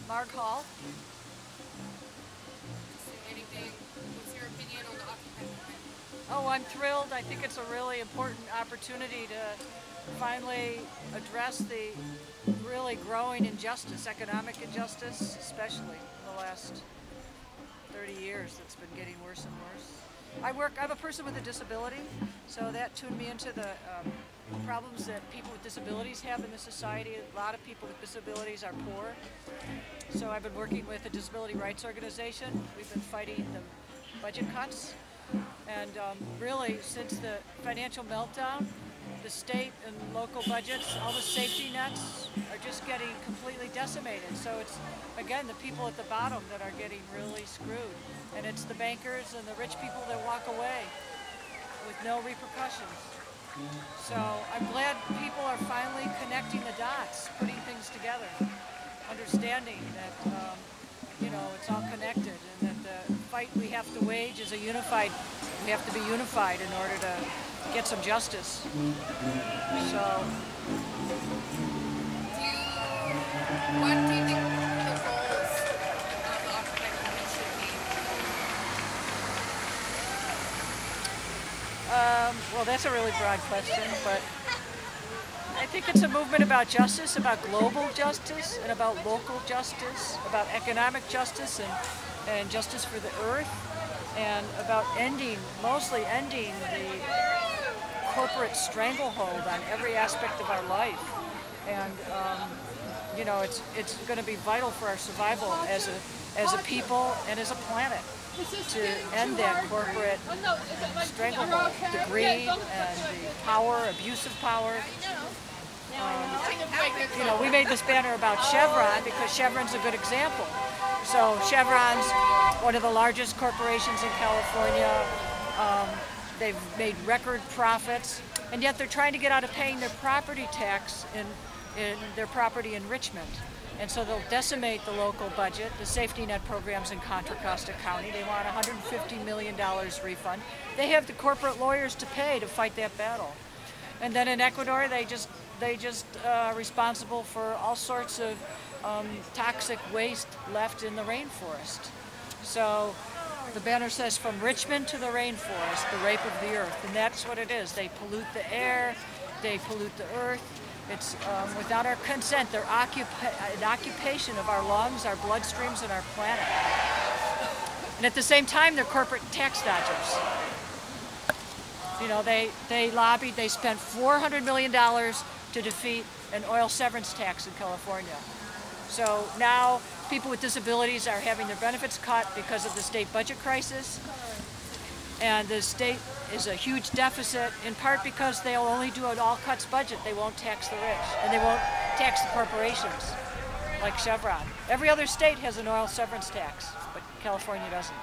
Marg Hall. Anything? What's your opinion on the Occupy movement? Oh, I'm thrilled. I think it's a really important opportunity to finally address the really growing injustice, economic injustice, especially in the last 30 years. It's been getting worse and worse. I'm a person with a disability, so that tuned me into the problems that people with disabilities have in the society. A lot of people with disabilities are poor. So I've been working with a disability rights organization. We've been fighting the budget cuts. And really, since the financial meltdown, the state and local budgets, all the safety nets are just getting completely decimated. So it's, again, the people at the bottom that are getting really screwed. And it's the bankers and the rich people that walk away with no repercussions. So I'm glad people are finally connecting the dots, putting things together, understanding that, you know, it's all connected, and that the fight we have to wage is we have to be unified in order to get some justice. So. What do you think the goals of the Occupy movement should be? Well, that's a really broad question, but I think it's a movement about justice, about global justice, and about local justice, about economic justice and justice for the earth, and about mostly ending the corporate stranglehold on every aspect of our life. And you know, it's going to be vital for our survival as a people and as a planet to end that corporate stranglehold, the greed and the power, abusive power. You know, we made this banner about Chevron because Chevron's a good example. So Chevron's one of the largest corporations in California. They've made record profits, and yet they're trying to get out of paying their property tax in their property enrichment. And so they'll decimate the local budget, the safety net programs in Contra Costa County. They want $150 million refund. They have the corporate lawyers to pay to fight that battle. And then in Ecuador, they just responsible for all sorts of toxic waste left in the rainforest. So the banner says, from Richmond to the rainforest, the rape of the earth. And that's what it is. They pollute the air, they pollute the earth. It's without our consent, they're an occupation of our lungs, our bloodstreams, and our planet. And at the same time, they're corporate tax dodgers. You know, they lobbied, they spent $400 million to defeat an oil severance tax in California. So now people with disabilities are having their benefits cut because of the state budget crisis. And the state is a huge deficit, in part because they'll only do an all-cuts budget. They won't tax the rich, and they won't tax the corporations, like Chevron. Every other state has an oil severance tax, but California doesn't.